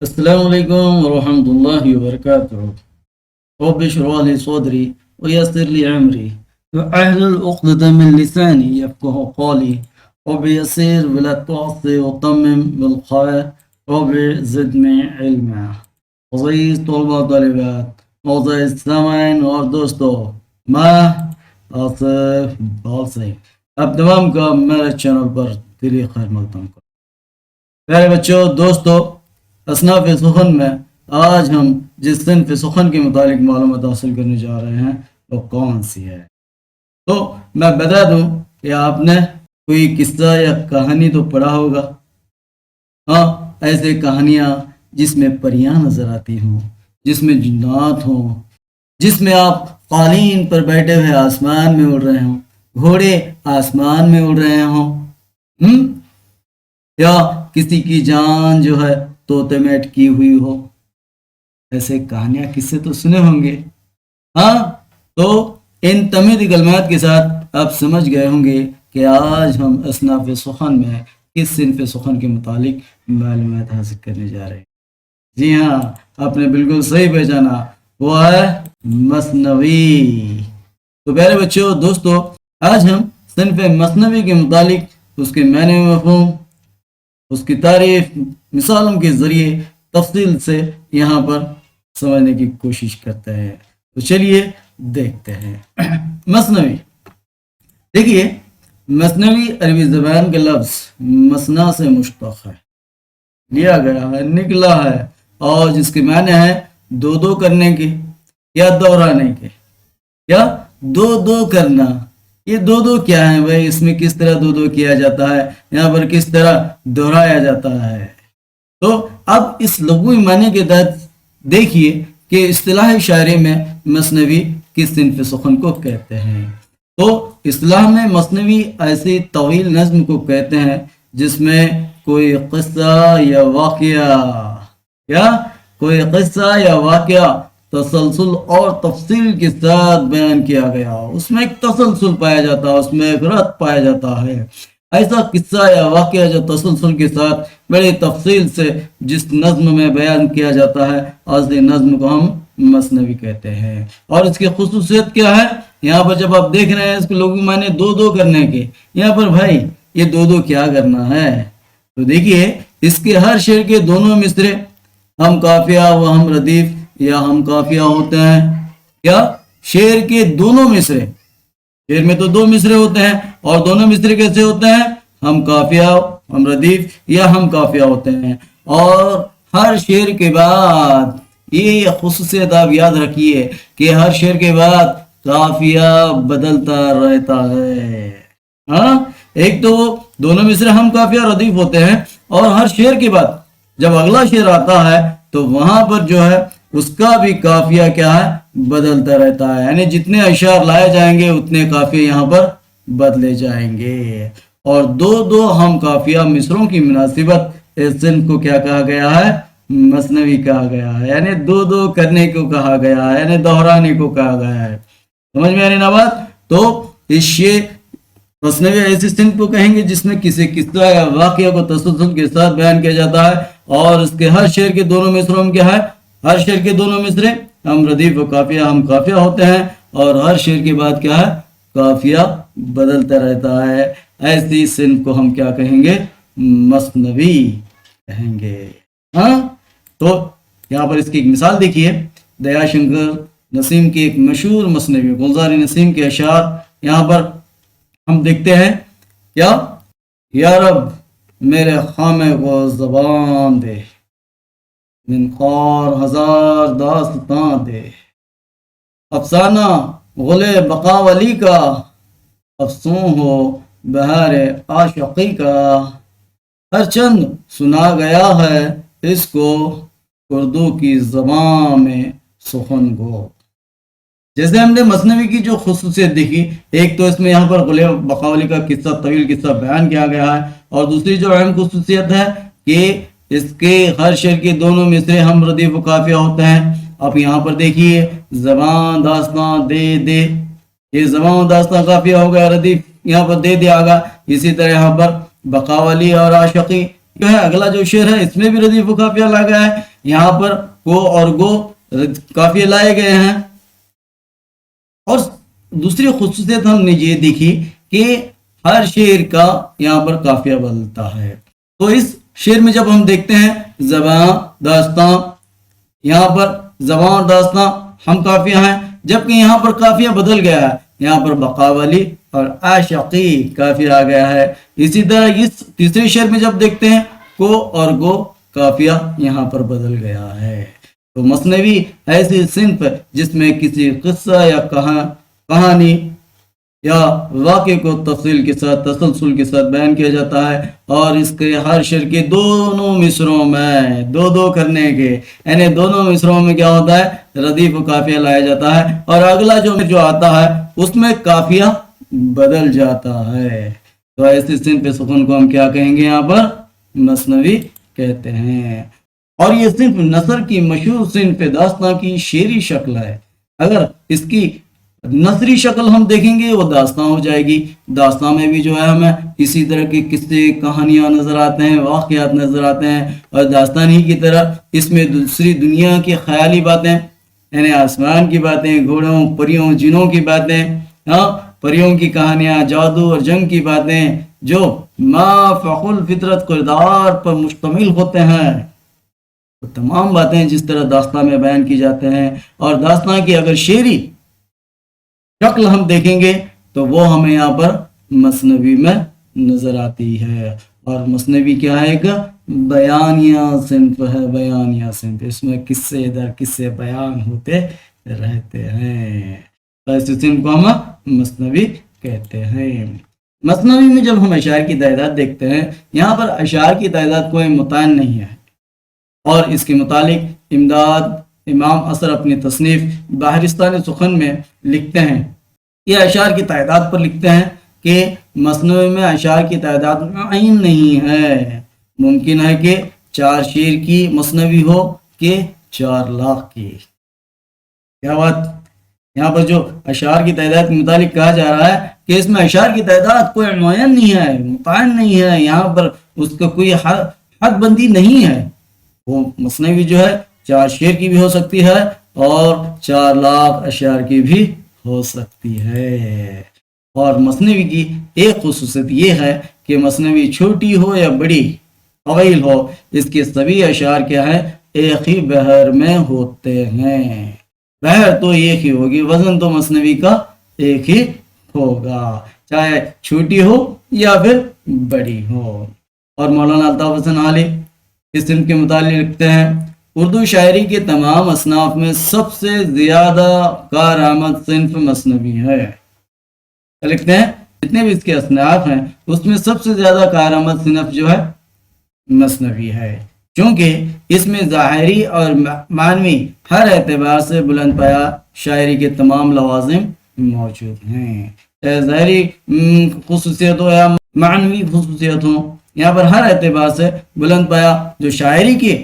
السلام عليكم ورحمة الله وبركاته. رب اشرح لي صدري ويسر لي أمري واحلل عقدة من لساني يفقه قولي. رب يسر ولا تعصي وتمم بالخير. رب زدني علما. عزيز طلبة طالبات، معزز سامعین اور دوستو، میں آصف بالسی اب تمام کا میرے چینل پر دلی خیر مقدم کروں. پیارے بچوں، دوستو، اصناف سخن میں آج ہم جس صنف سخن کے متعلق معلومات حاصل کرنے جا رہے ہیں وہ کون سی ہے؟ تو میں بتا دوں کہ آپ نے کوئی قصہ یا کہانی تو پڑھا ہوگا. ہاں، ایسے کہانیاں جس میں پریاں نظر آتی ہوں، جس میں جنات ہوں، جس میں آپ قالین پر بیٹھے ہوئے آسمان میں اڑ رہے ہوں، گھوڑے آسمان میں اڑ رہے ہوں، یا کسی کی جان جو ہے طوطے میں اٹکی ہوئی ہو. ایسے کہانیاں قصے تو سنے ہوں گے. ہاں، تو ان تمیز کلمات کے ساتھ آپ سمجھ گئے ہوں گے کہ آج ہم اصناف سخن میں کس صنف سخن کے متعلق معلومات حاصل کرنے جا رہے ہیں. جی ہاں، آپ نے بالکل صحیح پہچانا، وہ ہے مثنوی. تو پیارے بچوں، دوستو، آج ہم صنف مثنوی کے متعلق اس کے معنی مفہوم، اس کی تعریف مثالوں کے ذریعے تفصیل سے یہاں پر سمجھنے کی کوشش کرتے ہیں. تو چلیے دیکھتے ہیں. مثنوی، دیکھیے، مثنوی عربی زبان کا لفظ مثنا سے مشتق ہے، لیا گیا ہے، نکلا ہے، اور جس کے معنی ہے دو کرنے کے یا دہرانے کے یا دو کرنا. یہ دو کیا ہے بھائی؟ اس میں کس طرح دو کیا جاتا ہے، یہاں پر کس طرح دہرایا جاتا ہے. تو اب اس لغوی معنی کے تحت دیکھیے کہ اصطلاح شاعری میں مثنوی کس صنف سخن کو کہتے ہیں. تو اصطلاح میں مثنوی ایسی طویل نظم کو کہتے ہیں جس میں کوئی قصہ یا واقعہ تسلسل اور تفصیل کے ساتھ بیان کیا گیا. اس میں ایک تسلسل پایا جاتا ہے، اس میں ایک رت پایا جاتا ہے. ایسا قصہ یا واقعہ جو تسلسل کے ساتھ بڑی تفصیل سے جس نظم میں بیان کیا جاتا ہے، ایسی نظم کو ہم مثنوی کہتے ہیں. اور اس کی خصوصیت کیا ہے؟ یہاں پر جب آپ دیکھ رہے ہیں اس کے لوگوں معنی دو کرنے کے، یہاں پر بھائی یہ دو کیا کرنا ہے؟ تو دیکھیے، اس کے ہر شعر کے دونوں مصرے ہم قافیہ و ہم ردیف یا ہم قافیہ ہوتے ہیں. کیا؟ شعر کے دونوں مصرے، شعر میں تو دو مصرے ہوتے ہیں، اور دونوں مصرے کیسے ہوتے ہیں؟ ہم قافیہ، ہم ردیف یا ہم قافیہ ہوتے ہیں. اور ہر شعر کے بعد یہ خصوصیت آپ یاد رکھیے کہ ہر شعر کے بعد قافیہ بدلتا رہتا ہے. ہاں، ایک تو دونوں مصرے ہم قافیہ ردیف ہوتے ہیں، اور ہر شعر کے بعد جب اگلا شعر آتا ہے تو وہاں پر جو ہے اس کا بھی قافیہ کیا ہے؟ بدلتا رہتا ہے. یعنی جتنے اشعار لائے جائیں گے اتنے قافیے یہاں پر بدلے جائیں گے. اور دو ہم قافیہ مصروں کی مناسبت اس صنف کو کیا کہا گیا ہے؟ مثنوی کہا گیا ہے. یعنی دو کرنے کو کہا گیا ہے، یعنی دہرانے کو کہا گیا ہے. سمجھ میں آ رہی نا بات؟ تو اس شعر مثنوی ایسی صنف کو کہیں گے جس میں کسی قصہ یا واقعہ کو تسلسل کے ساتھ بیان کیا جاتا ہے، اور اس کے ہر شعر کے دونوں مصروں میں کیا ہے؟ ہر شعر کے دونوں مصرے ہم ردیف و قافیہ ہم قافیہ ہوتے ہیں، اور ہر شعر کے بعد کیا ہے؟ قافیہ بدلتا رہتا ہے. ایسی صنف کو ہم کیا کہیں گے؟ مثنوی کہیں گے. ہاں، تو یہاں پر اس کی ایک مثال دیکھیے. دیا شنکر نسیم کی ایک مشہور مثنوی گلزار نسیم کے اشعار یہاں پر ہم دیکھتے ہیں. کیا؟ یا رب میرے خامے کو زبان دے، منقار ہزار داستان دے، افسانہ غلے بقا ولی کا، افسوں ہو بہار عاشقی کا، ہر چند سنا گیا ہے اس کو، اردو کی زبان میں سخن گو. جیسے ہم نے مثنوی کی جو خصوصیت دیکھی، ایک تو اس میں یہاں پر غلے بقا ولی کا قصہ، طویل قصہ بیان کیا گیا ہے، اور دوسری جو اہم خصوصیت ہے کہ اس کے ہر شعر کے دونوں مصرے ہم ردیف و قافیہ ہوتے ہیں. اب یہاں پر دیکھیے، زبان داستان دے، یہ زبان داستان قافیہ ہو گیا، ردیف یہاں پر دے آگا. اسی طرح یہاں پر بقا ولی اور عاشقی جو ہے اگلا جو شعر ہے اس میں بھی ردیف و قافیہ لگا ہے، یہاں پر کو اور گو قافیہ لائے گئے ہیں۔ اور دوسری خصوصیت ہم نے یہ دیکھی کہ ہر شعر کا یہاں پر قافیہ بدلتا ہے۔ تو اس شعر میں جب ہم دیکھتے ہیں زباں داستاں، یہاں پر زباں اور داستاں ہم قافیہ ہیں، جبکہ یہاں پر قافیہ بدل گیا ہے، یہاں پر بقاولی اور عاشقی قافیہ آ گیا ہے۔ اسی طرح اس تیسرے شعر میں جب دیکھتے ہیں کو اور گو قافیہ یہاں پر بدل گیا ہے۔ تو مثنوی ایسی صنف جس میں کسی قصہ یا کہانی یا واقعے کو تفصیل کے ساتھ تسلسل کے ساتھ بیان کیا جاتا ہے، اور اس کے ہر شعر کے دونوں مصروں میں دو کرنے کے یعنی دونوں مصروں میں کیا ہوتا ہے، ردیف و قافیہ لایا جاتا ہے، اور اگلا جو آتا ہے اس میں قافیہ بدل جاتا ہے۔ تو ایسی صنف سخن کو ہم کیا کہیں گے، یہاں پر مثنوی کہتے ہیں۔ اور یہ صنف نثر کی مشہور صنف داستان کی شعری شکل ہے۔ اگر اس کی نثری شکل ہم دیکھیں گے وہ داستان ہو جائے گی، داستان میں بھی جو ہے ہمیں اسی طرح کے قصے کہانیاں نظر آتے ہیں، واقعات نظر آتے ہیں، اور داستان ہی کی طرح اس میں دوسری دنیا کی خیالی باتیں یعنی آسمان کی باتیں، گھوڑوں پریوں جنوں کی باتیں، پریوں کی کہانیاں، جادو اور جنگ کی باتیں جو ما فخل فطرت کردار پر مشتمل ہوتے ہیں، وہ تمام باتیں جس طرح داستان میں بیان کی جاتے ہیں۔ اور داستان کی اگر شعری شکل ہم دیکھیں گے تو وہ ہمیں یہاں پر مثنوی میں نظر آتی ہے۔ اور مثنوی کیا ہے، ایک بیانیہ صنف ہے، بیانیہ صنف، اس میں قصے در قصے بیان ہوتے رہتے ہیں، ایسے صنف کو ہم مثنوی کہتے ہیں۔ مثنوی میں جب ہم اشعار کی تعداد دیکھتے ہیں، یہاں پر اشعار کی تعداد کوئی متعین نہیں ہے، اور اس کے متعلق امداد امام اثر اپنی تصنیف بحرستان سخن میں لکھتے ہیں، یہ اشعار کی تعداد پر لکھتے ہیں کہ مثنوی میں اشعار کی تعداد معین نہیں ہے، ممکن ہے کہ 4 شعر کی مثنوی ہو کہ 4 لاکھ کی۔ کیا بات، یہاں پر جو اشعار کی تعداد کے متعلق کہا جا رہا ہے کہ اس میں اشعار کی تعداد کوئی معین نہیں ہے، متعین نہیں ہے، یہاں پر اس کا کوئی حد بندی نہیں ہے، وہ مثنوی جو ہے 4 شعر کی بھی ہو سکتی ہے اور 4 لاکھ اشعار کی بھی ہو سکتی ہے۔ اور مثنوی کی ایک خصوصیت یہ ہے کہ مثنوی چھوٹی ہو یا بڑی طویل ہو، اس کے سبھی اشعار کیا ہے، ایک ہی بحر میں ہوتے ہیں، بحر تو ایک ہی ہوگی، وزن تو مثنوی کا ایک ہی ہوگا، چاہے چھوٹی ہو یا پھر بڑی ہو۔ اور مولانا الطاف حسن علی اس صنف کے متعلق لکھتے ہیں، اردو شاعری کے تمام اصناف میں سب سے زیادہ کارآمد صنف مثنوی ہے۔ لکھتے ہیں جتنے بھی اس کے اصناف ہیں اس میں سب سے زیادہ کارآمد صنف جو ہے مثنوی ہے، چونکہ اس میں ظاہری اور معنوی ہر اعتبار سے بلند پایا شاعری کے تمام لوازم موجود ہیں، چاہے ظاہری خصوصیت ہو یا معنوی خصوصیت ہو، یہاں پر ہر اعتبار سے بلند پایا جو شاعری کے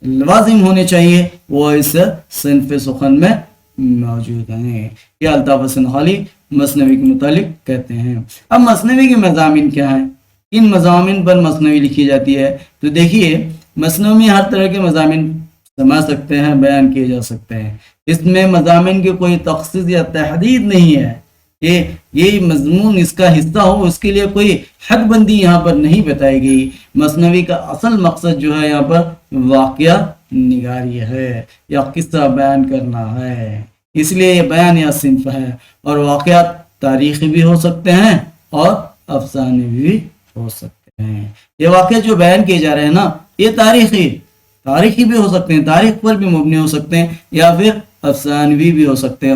لوازم ہونے چاہیے وہ اس صنف سخن میں موجود ہیں۔ یہ الطاف حسن علی مثنوی کے متعلق کہتے ہیں۔ اب مثنوی کے مضامین کیا ہیں، کن مضامین پر مثنوی لکھی جاتی ہے؟ تو دیکھیے مثنوی میں ہر طرح کے مضامین سما سکتے ہیں، بیان کیے جا سکتے ہیں، اس میں مضامین کی کوئی تخصیص یا تحدید نہیں ہے کہ یہ مضمون اس کا حصہ ہو، اس کے لیے کوئی حد بندی یہاں پر نہیں بتائی گئی۔ مثنوی کا اصل مقصد جو ہے یہاں پر واقعہ نگاری ہے یا قصہ بیان کرنا ہے، اس لیے یہ بیان یا صنف ہے، اور واقعات تاریخی بھی ہو سکتے ہیں اور افسانے بھی ہو سکتے ہیں۔ یہ واقعات جو بیان کیے جا رہے ہیں نا، یہ تاریخی بھی ہو سکتے ہیں، تاریخ پر بھی مبنی ہو سکتے ہیں، یا پھر افسانوی بھی ہو سکتے ہیں،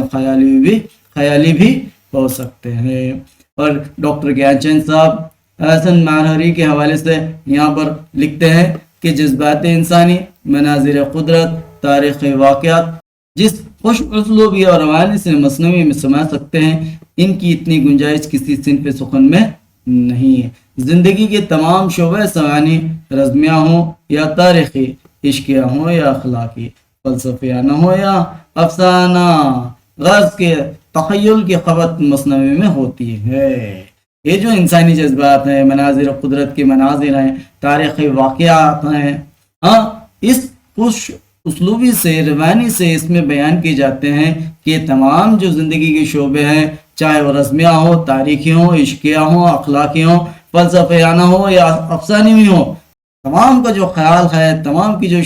خیالی بھی ہو سکتے ہیں۔ اور ڈاکٹر گیان چند صاحب حسن معرہری کے حوالے سے یہاں پر لکھتے ہیں کہ جذبات انسانی، مناظر قدرت، تاریخی واقعات جس خوش اسلوبی اور روانی سے مثنوی میں سما سکتے ہیں، ان کی اتنی گنجائش کسی صنف سخن میں نہیں ہے۔ زندگی کے تمام شعبے سوانی، رزمیہ ہوں یا تاریخی، عشقیہ ہوں یا اخلاقی، فلسفیانہ ہو یا افسانہ، غرض کے تخیل کی خبت مثنوی میں ہوتی ہے۔ یہ جو انسانی جذبات ہیں، مناظر قدرت کے مناظر ہیں، تاریخی واقعات ہیں، ہاں اس خوش اسلوبی سے، روانی سے اس میں بیان کیے جاتے ہیں کہ تمام جو زندگی کے شعبے ہیں، چاہے وہ رسمیہ ہو، تاریخی ہوں، عشقیہ ہوں، اخلاقی ہوں، فلسفیانہ ہو یا افسانوی ہو، تمام کا جو خیال ہے، تمام کی جو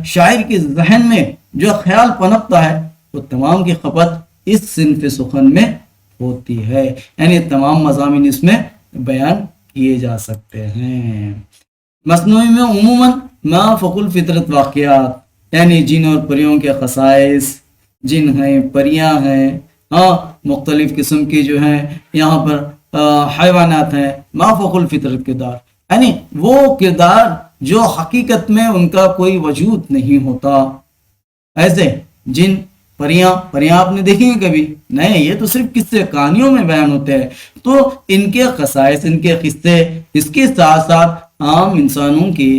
شاعر کے ذہن میں جو خیال پنپتا ہے، وہ تمام کی خپت اس صنف سخن میں ہوتی ہے، یعنی تمام مضامین اس میں بیان کیے جا سکتے ہیں۔ مصنوعی میں عموماً ما فوق الفطرت واقعات، یعنی جن اور پریوں کے خصائص، جن ہیں، پریاں ہیں، ہاں مختلف قسم کی جو ہیں یہاں پر حیوانات ہیں، ما فوق الفطرت کردار، یعنی وہ کردار جو حقیقت میں ان کا کوئی وجود نہیں ہوتا، ایسے جن پریاں آپ نے دیکھی ہیں کبھی؟ نہیں، یہ تو صرف قصے کہانیوں میں بیان ہوتے ہیں، تو ان کے خصائص، ان کے قصے، اس کے ساتھ ساتھ عام انسانوں کی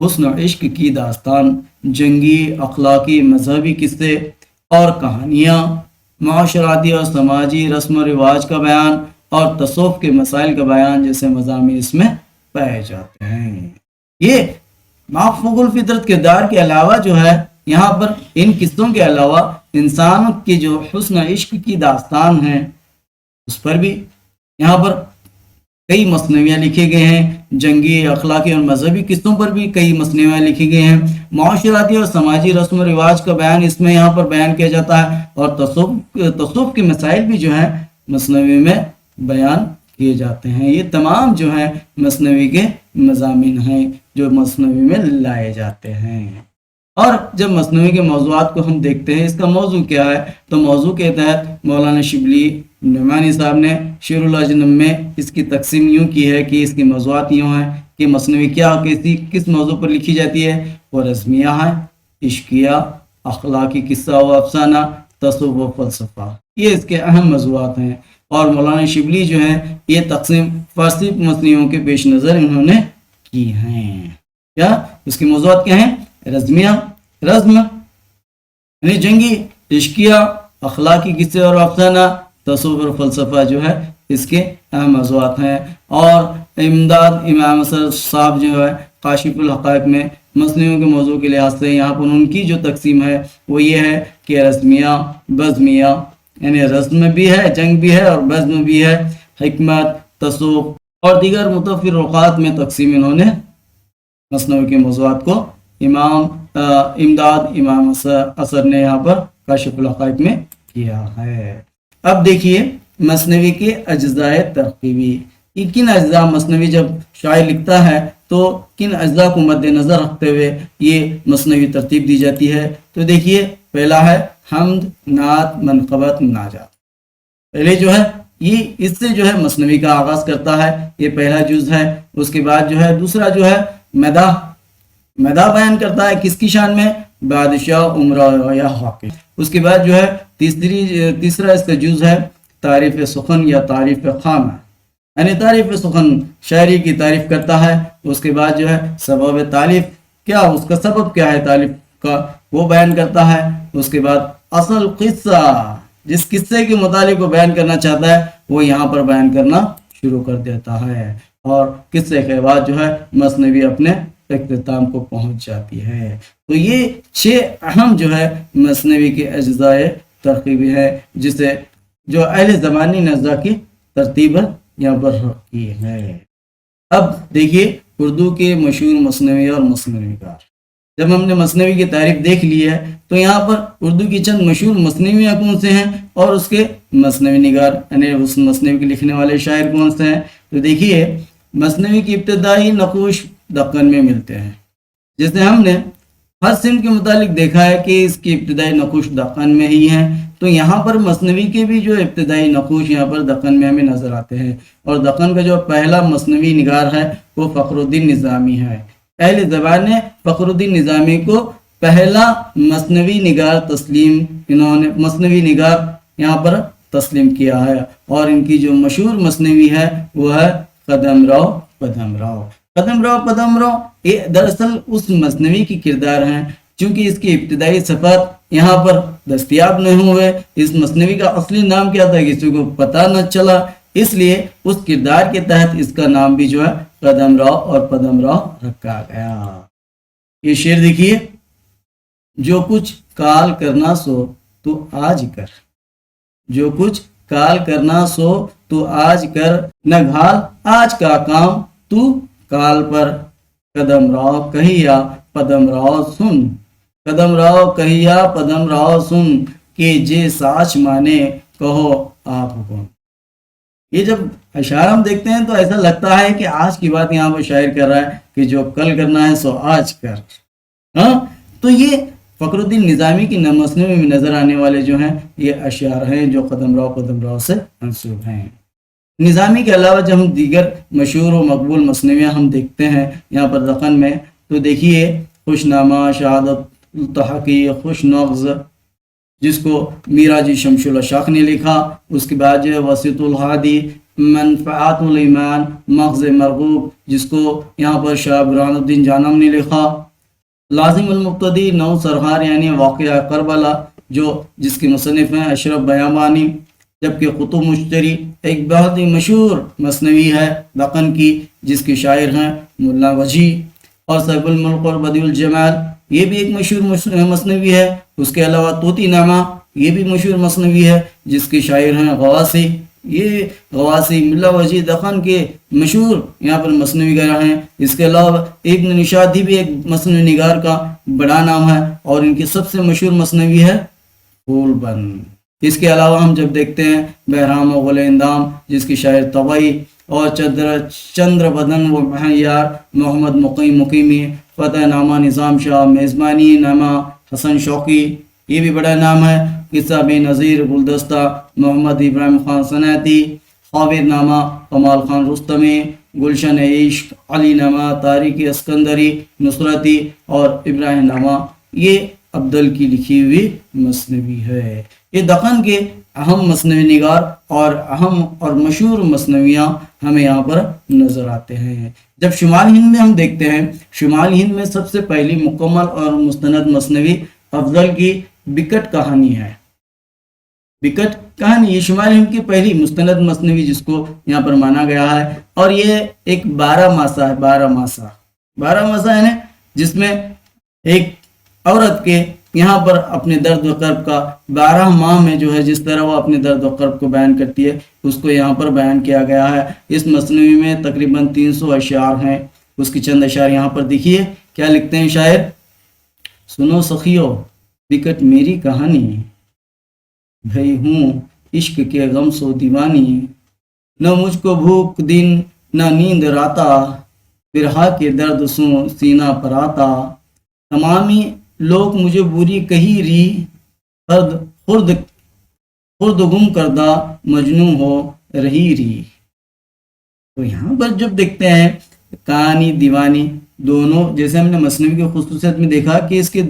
حسن و عشق کی داستان، جنگی، اخلاقی، مذہبی قصے اور کہانیاں، معاشراتی اور سماجی رسم و رواج کا بیان اور تصوف کے مسائل کا بیان جیسے مضامین اس میں پائے جاتے ہیں۔ یہ فوق الفطرت کردار کے علاوہ جو ہے یہاں پر ان قصوں کے علاوہ انسان کی جو حسن عشق کی داستان ہے اس پر بھی یہاں پر کئی مثنویاں لکھے گئے ہیں، جنگی، اخلاقی اور مذہبی قصوں پر بھی کئی مثنویاں لکھی گئے ہیں، معاشراتی اور سماجی رسم و رواج کا بیان اس میں یہاں پر بیان کیا جاتا ہے، اور تصوف کے مسائل بھی جو ہیں مثنوی میں بیان کیے جاتے ہیں۔ یہ تمام جو ہیں مثنوی کے مضامین ہیں جو مثنوی میں لائے جاتے ہیں۔ اور جب مثنوی کے موضوعات کو ہم دیکھتے ہیں، اس کا موضوع کیا ہے، تو موضوع کے تحت مولانا شبلی نعمانی صاحب نے شعر الاجنم میں اس کی تقسیم یوں کی ہے کہ اس کی موضوعات یوں ہیں کہ مثنوی کیا کس موضوع پر لکھی جاتی ہے، وہ رسمیہ ہے، عشقیہ، اخلاقی، قصہ و افسانہ، تصوف و فلسفہ، یہ اس کے اہم موضوعات ہیں۔ اور مولانا شبلی جو ہیں یہ تقسیم فارسی مثنیوں کے پیش نظر انہوں نے کی ہیں۔ کیا اس کی موضوعات کیا ہیں؟ رزم یعنی جنگی، عشقیہ، اخلاقی قصے اور افسانہ، تصوف اور فلسفہ جو ہے اس کے اہم موضوعات ہیں۔ اور امداد امام اثر صاحب جو ہے کاشف الحقائق میں مثنیوں کے موضوع کے لحاظ سے یہاں پر ان کی جو تقسیم ہے وہ یہ ہے کہ رزمیہ، بزمیہ، یعنی رزم بھی ہے، جنگ بھی ہے، اور بزم بھی ہے، حکمت، تصوف اور دیگر متفرقات میں تقسیم انہوں نے مثنوی کے موضوعات کو امداد امام اثر نے یہاں پر کاشف الحقائق میں کیا ہے۔ اب دیکھیے مثنوی کے اجزاء ترکیبی، کن اجزاء مثنوی جب شاعر لکھتا ہے تو کن اجزاء کو مد نظر رکھتے ہوئے یہ مثنوی ترتیب دی جاتی ہے، تو دیکھیے پہلا ہے حمد، نعت، منقبت، مناجات۔ پہلے جو ہے یہ اس سے جو ہے مثنوی کا آغاز کرتا ہے، یہ پہلا جز ہے۔ اس کے بعد جو ہے دوسرا جو ہے مدح بیان کرتا ہے، کس کی شان میں؟ بادشاہ، عمرہ یا حاکم۔ اس کے بعد جو ہے تیسرا اس کا جز ہے تعریف سخن یا تعریف خامہ، یعنی تعریف سخن، شاعری کی تعریف کرتا ہے۔ اس کے بعد جو ہے سبب تعریف، کیا اس کا سبب کیا ہے تعریف کا، وہ بیان کرتا ہے۔ اس کے بعد اصل قصہ، جس قصے کے متعلق وہ بیان کرنا چاہتا ہے وہ یہاں پر بیان کرنا شروع کر دیتا ہے، اور قصے کے بعد جو ہے مثنوی اپنے اختتام کو پہنچ جاتی ہے۔ تو یہ 6 اہم جو ہے مثنوی کے اجزاء ترکیبی ہے، جسے جو اہل زمانی نظر کی ترتیب یہاں پر رکھی ہے۔ اب دیکھیے اردو کے مشہور مثنوی اور مثنوی نگار، جب ہم نے مثنوی کی تعریف دیکھ لی ہے تو یہاں پر اردو کی چند مشہور مثنویاں کون سے ہیں اور اس کے مثنوی نگار یعنی اس مثنوی کے لکھنے والے شاعر کون سے ہیں، تو دیکھیے مثنوی کی ابتدائی نقوش دکن میں ملتے ہیں، جیسے ہم نے ہر صنف کے متعلق دیکھا ہے کہ اس کی ابتدائی نقوش دکن میں ہی ہیں، تو یہاں پر مثنوی کے بھی جو ابتدائی نقوش یہاں پر دکن میں ہمیں نظر آتے ہیں، اور دکن کا جو پہلا مثنوی نگار ہے وہ فخر الدین نظامی ہے۔ اہل زبان نے فخر الدین نظامی کو پہلا مثنوی نگار تسلیم، انہوں نے مثنوی نگار یہاں پر تسلیم کیا ہے، اور ان کی جو مشہور مثنوی ہے وہ ہے قدم رو پدم رو۔ قدم رو پدم رو یہ دراصل اس مثنوی کی کردار ہیں، چونکہ اس کی ابتدائی صفات یہاں پر دستیاب نہیں ہوئے۔ اس مثنوی کا اصلی نام کیا تھا کسی کو پتہ نہ چلا، اس لیے اس کردار کے تحت اس کا نام بھی جو ہے قدم رو اور پدم رو رکھا گیا۔ یہ شعر دیکھیے، جو کچھ کال کرنا سو تو آج کر، جو کچھ کال کرنا سو تو آج کر، نہ گھال آج کا کام تو کال پر، قدم رو کہیا پدم رو سن، قدم رو کہیا پدم رو سن، کہ جے ساچ مانے کہو آپ حکم۔ یہ جب اشعار ہم دیکھتے ہیں تو ایسا لگتا ہے کہ آج کی بات یہاں پر شاعر کر رہا ہے کہ جو کل کرنا ہے سو آج کر۔ ہاں، تو یہ فخر الدین نظامی کی مثنوی میں نظر آنے والے جو ہیں یہ اشعار ہیں جو قدم رو سے منسوب ہیں۔ نظامی کے علاوہ جب ہم دیگر مشہور و مقبول مثنویاں ہم دیکھتے ہیں یہاں پر دکن میں، تو دیکھیے خوش نامہ، شہادت التحقیق، خوش نغز جس کو میرا جی شمس الاشاق نے لکھا، اس کے بعد جو ہے وسیط الحادی، منفعات الایمان، مغز مرغوب جس کو یہاں پر شاہ برہان الدین جانم نے لکھا، لازم المقتدی، نو سرحار یعنی واقعہ کربلا جو جس کے مصنف ہیں اشرف بیابانی، جبکہ قطب مشتری ایک بہت ہی مشہور مثنوی ہے دکن کی جس کے شاعر ہیں ملا وجی، اور سیف الملک اور بدیع الجمال یہ بھی ایک مشہور مثنوی ہے۔ اس کے علاوہ طوطی نامہ یہ بھی مشہور مثنوی ہے جس کے شاعر ہیں غواسی، یہ غواسی ملا وجی دکن کے مشہور یہاں پر مثنوی گراں ہیں۔ اس کے علاوہ ابن نشادی بھی ایک مثنوی نگار کا بڑا نام ہے، اور ان کی سب سے مشہور مثنوی ہے پھول بند۔ اس کے علاوہ ہم جب دیکھتے ہیں بہرام و غل اندام جس کی شاعر طوئی، اور چندر بدن و مہیار محمد مقیم مقیمی، فتح نامہ نظام شاہ، میزبانی نامہ حسن شوقی یہ بھی بڑا نام ہے، قصہ بے نظیر گلدستہ محمد ابراہیم خان صنعتی، خاور نامہ کمال خان رستمی، گلشن عشق علی نامہ تاریخ اسکندری نصرتی، اور ابراہیم نامہ یہ عبدل کی لکھی ہوئی مثنوی ہے۔ یہ دکن کے اہم مثنوی نگار اور اہم اور مشہور مثنویاں ہمیں یہاں پر نظر آتے ہیں۔ جب شمال ہند میں ہم دیکھتے ہیں، شمال ہند میں سب سے پہلی مکمل اور مستند مثنوی افضل کی بکٹ کہانی ہے۔ بکٹ کہانی یہ شمال ہند کی پہلی مستند مثنوی جس کو یہاں پر مانا گیا ہے، اور یہ ایک 12 ماسہ ہے، 12 ماسہ یعنی جس میں ایک عورت کے یہاں پر اپنے درد و کرب کا 12 ماہ میں جو ہے جس طرح وہ اپنے درد و کرب کو بیان کرتی ہے اس کو یہاں پر بیان کیا گیا ہے۔ اس مثنوی میں تقریباً 300 اشعار ہیں۔ اس کی چند اشعار یہاں پر دیکھیے کیا لکھتے ہیں شاعر: سنو سخیو بکٹ میری کہانی، بھئی ہوں عشق کے غم سو دیوانی، نہ مجھ کو بھوک دن نہ نیند راتا، برہا کے درد سوں سینہ پر آتا، تمامی لوگ مجھے بری کہی ری، خرد گم کردہ مجنوں ہو رہی ری۔ تو یہاں پر جب دیکھتے ہیں کہانی دیوانی دونوں، جیسے ہم نے مثنوی کی خصوصیت میں دیکھا کہ اس کے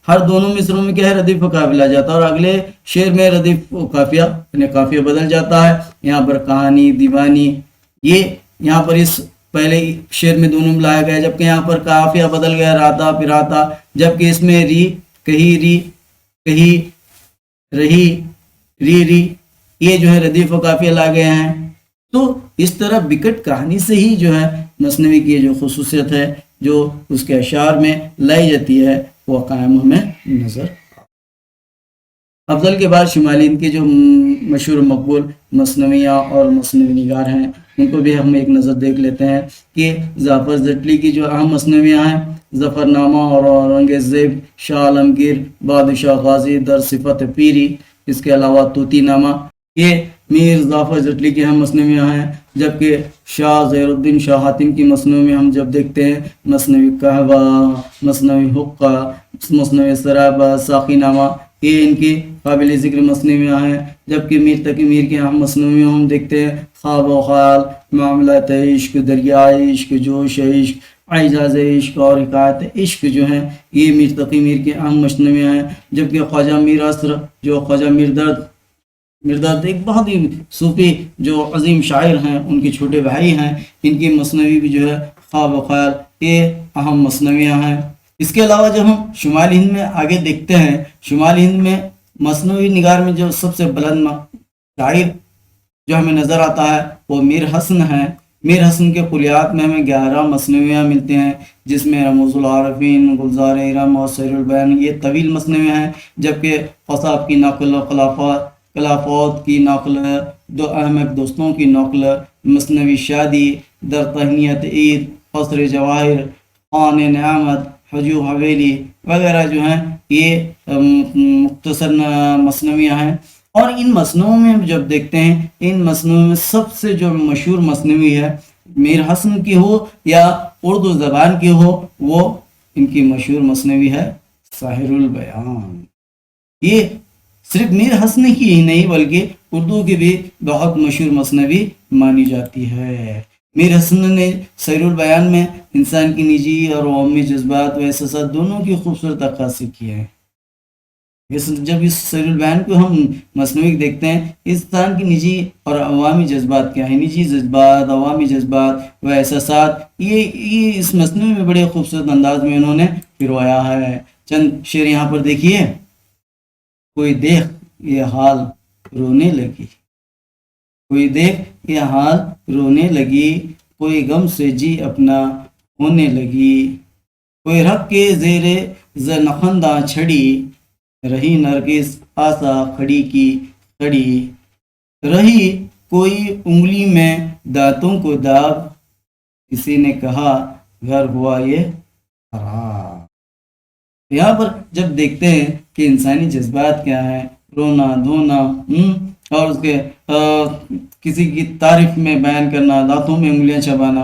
ہر دونوں مصروں میں کیا ہے ردیف و قافیہ جاتا ہے، اور اگلے شعر میں ردیف و قافیہ یعنی قافیہ بدل جاتا ہے۔ یہاں پر کہانی دیوانی یہ یہاں پر اس پہلے شعر میں دونوں ملایا گیا، جبکہ یہاں پر قافیہ بدل گیا راتا پھر آتا، جبکہ اس میں ری کہی رہی ری یہ جو ہے ردیف و قافیہ لا گئے ہیں۔ تو اس طرح بکٹ کہانی سے ہی جو ہے مثنوی کی جو خصوصیت ہے جو اس کے اشعار میں لائی جاتی ہے وہ قائم ہمیں نظر۔ افضل کے بعد شمالی ہند کے جو مشہور مقبول مثنویاں اور مثنوی نگار ہیں ان کو بھی ہم ایک نظر دیکھ لیتے ہیں کہ ظفر زٹلی کی جو اہم مثنویاں ہیں: ظفر نامہ اور اورنگزیب، شاہ عالمگیر، بادشاہ غازی در صفت پیری، اس کے علاوہ طوطی نامہ یہ میر ظفر زٹلی کی اہم مثنویاں ہیں۔ جبکہ شاہ زہیر الدین شاہ حاتم کی مثنوی میں ہم جب دیکھتے ہیں مثنوی قہوہ، مثنوی حقہ، مثنوی سرابہ، ساقی نامہ یہ ان کی قابل ذکر مثنویاں ہیں۔ جبکہ میر تقی میر کی اہم مثنویاں ہم دیکھتے ہیں: خواب و خیال، معاملات عشق، دریائے عشق، جوش عشق، اعجاز عشق اور حکایت عشق جو ہیں یہ میر تقی میر کی اہم مثنویاں ہیں۔ جبکہ خواجہ میر اسر جو خواجہ مردرد ایک بہت ہی صوفی جو عظیم شاعر ہیں ان کے چھوٹے بھائی ہیں، ان کی مثنوی بھی جو ہے خواب و خیال یہ اہم مثنویاں ہیں۔ اس کے علاوہ جب ہم شمالی ہند میں آگے دیکھتے ہیں، شمالی ہند میں مثنوی نگار میں جو سب سے بلند شاعر جو ہمیں نظر آتا ہے وہ میر حسن ہے۔ میر حسن کے کلیات میں ہمیں 11 مثنویاں ملتے ہیں، جس میں رموز العارفین، گلزار ارم اور سیر البیان یہ طویل مثنویاں ہیں، جبکہ قصاب کی نقل، خلافات کی نقل، دو احمد دوستوں کی نقل، مثنوی شادی، در تہنیت عید، قصر جواہر، خان نعمت، حجو حویلی وغیرہ جو ہیں یہ مختصر مثنویاں ہیں۔ اور ان مصنوعوں میں جب دیکھتے ہیں، ان مصنوعوں میں سب سے جو مشہور مصنوعی ہے، میر حسن کی ہو یا اردو زبان کی ہو، وہ ان کی مشہور مصنوعی ہے ساحر البیان۔ یہ صرف میر حسن کی ہی نہیں بلکہ اردو کی بھی بہت مشہور مصنوعی مانی جاتی ہے۔ میر حسن نے سیر البیان میں انسان کی نجی اور عوامی جذبات و احساسات دونوں کی خوبصورت عکاسی کی ہے۔ جب اس سیر البیان کو ہم مصنوعی دیکھتے ہیں، انسان کی نجی اور عوامی جذبات کیا ہیں، نجی جذبات، عوامی جذبات و احساسات، یہ اس مصنوعی میں بڑے خوبصورت انداز میں انہوں نے پرویا ہے۔ چند شعر یہاں پر دیکھیے۔ کوئی دیکھ یہ حال رونے لگی، کوئی دیکھ یہ حال رونے لگی، کوئی غم سے جی اپنا ہونے لگی، کوئی رکھ کے زیر نخندہ چھڑی، رہی نرگس آسا کھڑی کی کھڑی، رہی کوئی انگلی میں دانتوں کو داغ، کسی نے کہا گھر ہوا یہ خراب۔ یہاں پر جب دیکھتے ہیں کہ انسانی جذبات کیا ہیں، رونا دھونا اور اس کے کسی کی تعریف میں بیان کرنا، دانتوں میں انگلیاں چبانا،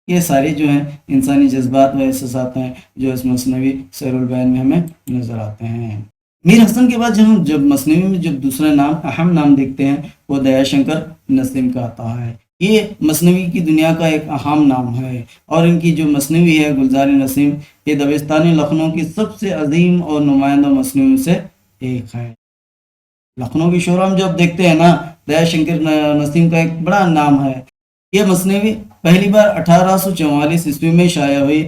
یہ ساری جو ہیں انسانی جذبات و احساسات ہیں جو اس مثنوی سیر البیان میں ہمیں نظر آتے ہیں۔ میر حسن کے بعد جب مثنوی میں جب دوسرا نام، اہم نام دیکھتے ہیں، وہ دیا شنکر نسیم کا آتا ہے۔ یہ مثنوی کی دنیا کا ایک اہم نام ہے، اور ان کی جو مثنوی ہے گلزار نسیم، یہ دبستانی لکھنؤ کی سب سے عظیم اور نمائندہ مثنویوں سے ایک ہے۔ لکھنؤ کی شعراء میں جب دیکھتے ہیں نا، دیا شنکر نسیم کا ایک بڑا نام ہے۔ یہ مثنوی پہلی بار 1844 عیسوی میں شائع ہوئی۔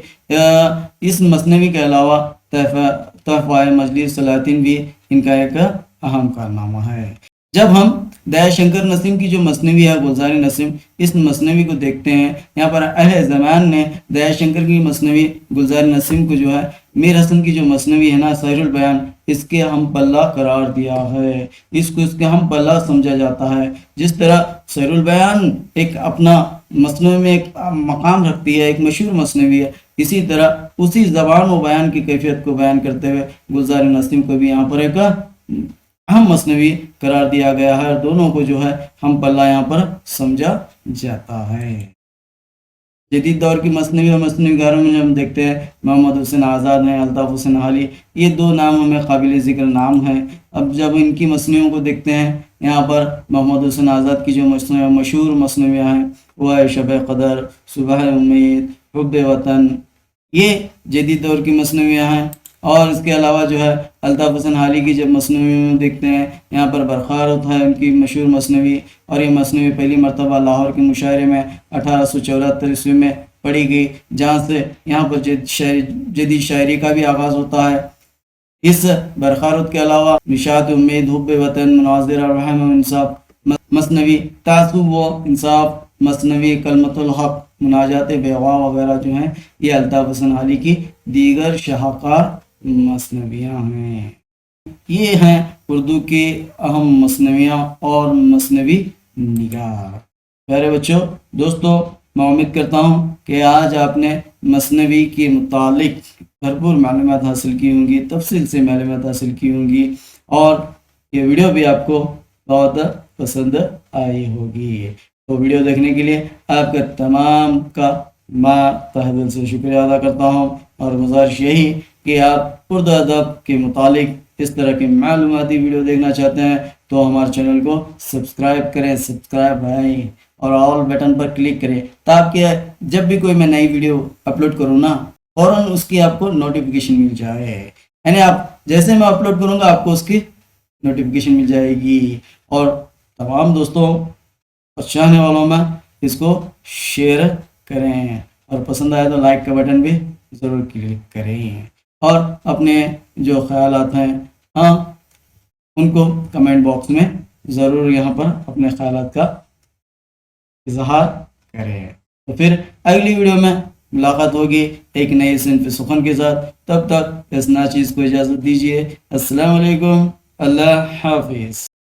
اس مثنوی کے علاوہ تحفہ مجلس صلاحالدین بھی ان کا ایک اہم کارنامہ ہے۔ جب ہم دیا شنکر نسیم کی جو مثنوی ہے گلزار نسیم، اس مثنوی کو دیکھتے ہیں، یہاں پر اہل زمان نے دیا شنکر کی مثنوی گلزار نسیم کو جو ہے میر حسن کی جو مثنوی ہے نا ساحر البیان، اس کے ہم پلہ قرار دیا ہے، اس کے ہم پلہ سمجھا جاتا ہے۔ جس طرح ساحر البیان ایک اپنا مثنوی میں ایک مقام رکھتی ہے، ایک مشہور مثنوی ہے، اسی طرح اسی زبان و بیان کی کیفیت کو بیان کرتے ہوئے گلزار نسیم کو بھی یہاں پر ایک اہم مثنوی قرار دیا گیا ہے، اور دونوں کو جو ہے ہم پلہ یہاں پر سمجھا جاتا ہے۔ جدید دور کی مثنوی اور مثنوی کاروں میں ہم دیکھتے ہیں محمد حسین آزاد ہیں، الطاف حسین حالی، یہ دو نام ہمیں قابل ذکر نام ہیں۔ اب جب ان کی مثنویوں کو دیکھتے ہیں، یہاں پر محمد حسین آزاد کی جو مشہور مثنویاں ہیں وہ ہے شب قدر، صبح امید، حب وطن، یہ جدید دور کی مثنویاں ہیں۔ اور اس کے علاوہ جو ہے الطاف حسین حالی کی جب مثنوی میں دیکھتے ہیں، یہاں پر برقرار ہوتا ہے ان کی مشہور مثنوی، اور یہ مثنوی پہلی مرتبہ لاہور کے مشاعرے میں 1874 عیسوی میں پڑھی گئی، جہاں سے یہاں پر جدید شاعری کا بھی آغاز ہوتا ہے۔ اس برقرارت کے علاوہ نشاط امید، حب وطن، مناظر رحم و انصاف، مثنوی تعصب و انصاف، مثنوی کلمت الحق، مناجات بیغا وغیرہ جو ہیں یہ الطاف حسین حالی کی دیگر شاہکار مثنویاں ہیں۔ یہ ہیں اردو کی اہم مثنویاں اور مثنوی نگار۔ پیارے بچوں، دوستو، میں امید کرتا ہوں کہ آج آپ نے مثنوی کے متعلق بھرپور معلومات حاصل کی ہوں گی، تفصیل سے معلومات حاصل کی ہوں گی، اور یہ ویڈیو بھی آپ کو بہت پسند آئی ہوگی۔ تو ویڈیو دیکھنے کے لیے آپ کا تمام کا میں تہ دل سے شکریہ ادا کرتا ہوں، اور گزارش یہی کہ آپ اردو ادب کے متعلق اس طرح کی معلوماتی ویڈیو دیکھنا چاہتے ہیں تو ہمارے چینل کو سبسکرائب کریں، سبسکرائب بھائی، اور آل بٹن پر کلک کریں، تاکہ جب بھی کوئی میں نئی ویڈیو اپلوڈ کروں نا فوراً اس کی آپ کو نوٹیفیکیشن مل جائے، یعنی آپ جیسے میں اپلوڈ کروں گا آپ کو اس کی نوٹیفیکیشن مل جائے گی۔ اور تمام دوستوں اور چاہنے والوں میں اس کو شیئر کریں، اور پسند آئے تو لائک کا بٹن بھی ضرور کلک کریں، اور اپنے جو خیالات ہیں ان کو کمنٹ باکس میں ضرور یہاں پر اپنے خیالات کا اظہار کریں. تو پھر اگلی ویڈیو میں ملاقات ہوگی ایک نئی صنف سخن کے ساتھ. تب تک اس ناچیز کو اجازت دیجیے. السلام علیکم. اللہ حافظ.